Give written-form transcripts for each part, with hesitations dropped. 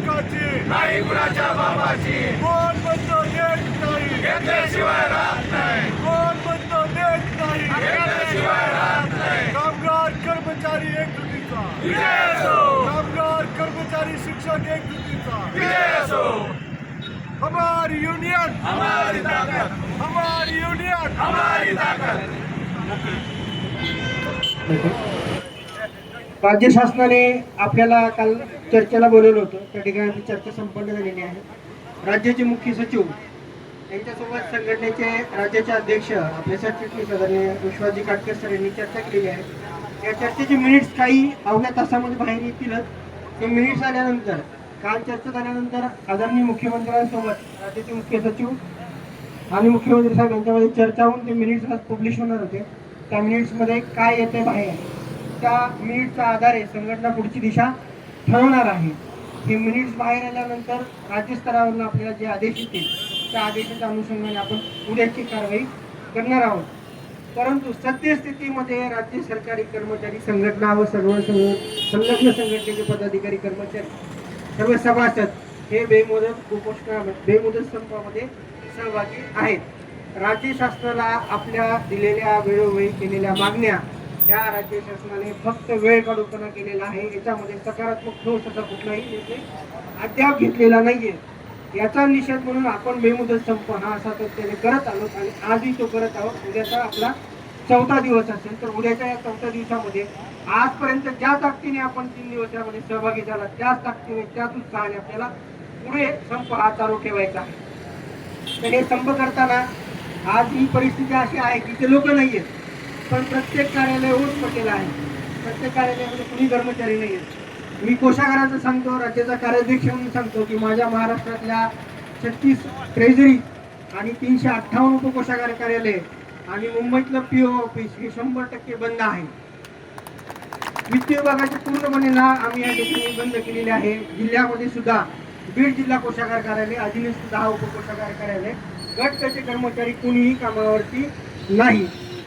हक्काची नाही कुणाच्या बाबाची कोण म्हणतो देत नाही घेतल्याशिवाय राहत नाही कोण म्हणतो देत नाही घेतल्याशिवाय राहत नाही कामगार कर्मचारी एकजुटीचा विजय असो कामगार कर्मचारी शिक्षक एकजुटीचा विजय असो हमारी यूनियन हमारी ताकत हमारी यूनियन हमारी ताकत राज्य शासनाने आपल्याला काल चर्चेला बोलवलं होतं. त्या ठिकाणी चर्चा संपन्न झालेली आहे. राज्याचे मुख्य सचिव यांच्यासोबत संघटनेचे राज्याचे अध्यक्ष आपले सरचिटणीस आदरणीय विश्वासजी काटकर सर यांनी चर्चा केलेली आहे. या चर्चेचे मिनिट्स काही अवघ्या तासामध्ये बाहेर येतीलच. ते मिनिट्स आल्यानंतर काल चर्चा झाल्यानंतर आदरणीय मुख्यमंत्र्यांसोबत राज्याचे मुख्य सचिव आणि मुख्यमंत्री साहेब यांच्यामध्ये चर्चा होऊन ते मिनिट्स आज पब्लिश होणार होते. त्या मिनिट्समध्ये काय येते बाहेर त्या मिनिट्सच्या आधारे संघटना पुढची दिशा ठरवणार आहे. हे मिनिट्स बाहेर आल्यानंतर राज्यस्तरावरून आपल्याला जे आदेश येतील त्या आदेशाच्या अनुषंगाने आपण उद्याची कारवाई करणार आहोत. परंतु सद्यस्थितीमध्ये राज्य सरकारी कर्मचारी संघटना व सर्व संलग्न संघटनेचे पदाधिकारी कर्मचारी सर्व सभासद हे बेमुदत संपामध्ये सहभागी आहेत. राज्य शासनाला आपल्या दिलेल्या वेळोवेळी केलेल्या मागण्या या राज्य शासनाने फक्त वेळ काढूपणा केलेला आहे. याच्यामध्ये सकारात्मक ठोस असा कुठलाही निर्णय अद्याप घेतलेला नाहीये. याचा निषेध म्हणून आपण बेमुदत संप हा सातत्याने करत आलो आणि आजही तो करत आहोत. उद्याचा आपला 4था दिवस असेल तर उद्याच्या या 4थ्या दिवसामध्ये आजपर्यंत ज्या ताकदीने आपण 3 दिवस यामध्ये सहभागी झाला त्याच ताकदीने त्याच उत्साहाने आपल्याला पुढे संप हा चालू ठेवायचा आहे. तर हे संप करताना आज ही परिस्थिती अशी आहे की ते लोक नाहीयेत, पण प्रत्येक कार्यालय ओढ पडलेलं आहे. प्रत्येक कार्यालयामध्ये कुणी कर्मचारी नाही आहेत. मी कोषागाराचं सांगतो, राज्याचा कार्याध्यक्ष म्हणून सांगतो की माझ्या महाराष्ट्रातल्या 36 ट्रेझरी आणि 358 उपकोषागार कार्यालय आणि मुंबईतलं पीओ ऑफिस हे 100% बंद आहे. वित्त विभागाचे पूर्णपणे ना आम्ही या ठिकाणी बंद केलेले आहे. जिल्ह्यामध्ये सुद्धा बीड जिल्हा कोषागार कार्यालय, अधीनस्थ 10 उपकोषागार कार्यालय, गट कचे कर्मचारी कुणीही कामावरती नाही.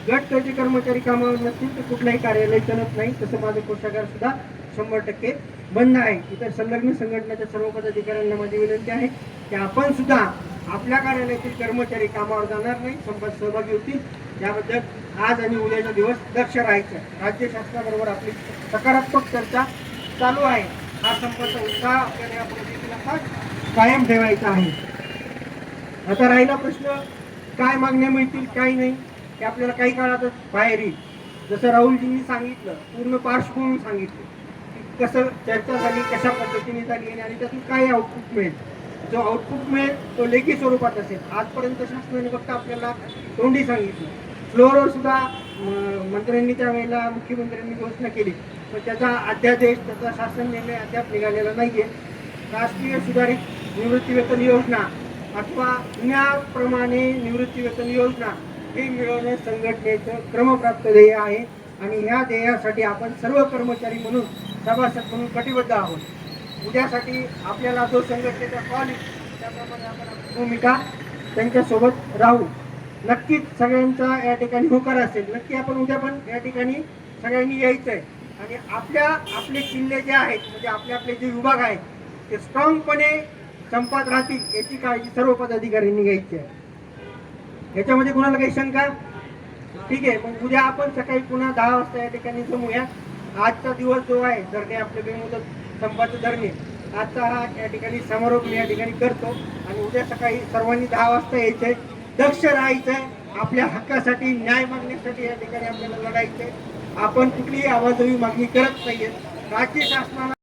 गट कचे कर्मचारी कामावर नसतील तर कुठलाही कार्यालय चालत नाही. तसं माझं कोषागार सुद्धा 100% बंद आहे. इतर संलग्न संघटनेच्या सर्व पदाधिकाऱ्यांना माझी विनंती आहे की आपण सुद्धा आपल्या कार्यालयातील कर्मचारी कामावर जाणार नाही, संपात सहभागी होतील. याबद्दल आज आणि उद्याचा दिवस दक्ष राहायचं. राज्य शासनाबरोबर आपली सकारात्मक चर्चा चालू आहे. हा संपाचा उत्साह आपल्याला या परिस्थितीला कायम ठेवायचा आहे. आता राहिला प्रश्न काय मागण्या मिळतील काय नाही हे आपल्याला काही काळातच बाहेर येईल. जसं राहुलजींनी सांगितलं, पूर्ण पार्श्वभूमी सांगितलं की कसं चर्चा झाली, कशा पद्धतीने झाली आणि त्यातून काय आउटपुट मिळेल. जो आउटपुट मिळेल तो लेखी स्वरूपात असेल. आजपर्यंत शासनाने फक्त आपल्याला तोंडी सांगितलं. फ्लोअरवर सुद्धा मंत्र्यांनी त्यावेळेला मुख्यमंत्र्यांनी घोषणा केली, पण त्याचा अध्यादेश त्याचा शासन निर्णय अद्याप निघालेला नाहीये. राष्ट्रीय सुधारित निवृत्तीवेतन योजना अथवा जुन्याप्रमाणे निवृत्तीवेतन योजना हे मिळवणे संघटनेचं क्रमप्राप्त ध्येय आहे आणि ह्या ध्येयासाठी आपण सर्व कर्मचारी म्हणून सभासद म्हणून कटिबद्ध आहोत. उद्यासाठी आपल्याला जो संघटनेचा कॉल त्याप्रमाणे आपण आपली भूमिका त्यांच्यासोबत राहू. नक्कीच सगळ्यांचा या ठिकाणी होकार असेल. नक्की आपण उद्या पण या ठिकाणी सगळ्यांनी यायचं आहे आणि आपले किल्ले जे आहेत म्हणजे आपले जे विभाग आहेत ते स्ट्रॉंगपणे संपात राहतील याची काळजी सर्व पदाधिकाऱ्यांनी घ्यायची आहे. याच्यामध्ये कुणाला काही शंका? ठीक आहे, मग उद्या आपण सकाळी पुन्हा 10 वाजता या ठिकाणी जमूया. आजचा दिवस जो आहे धरणे आपले बेमुदत संपाचं धरणे आजचा हा या ठिकाणी समारोप मी या ठिकाणी करतो आणि उद्या सकाळी सर्वांनी 10 वाजता यायचंय, दक्ष राहायचंय. आपल्या हक्कासाठी न्याय मागण्यासाठी या ठिकाणी आपल्याला लढायचंय. आपण कुठलीही आवाजवी मागणी करत नाहीये. राज्य शासनाला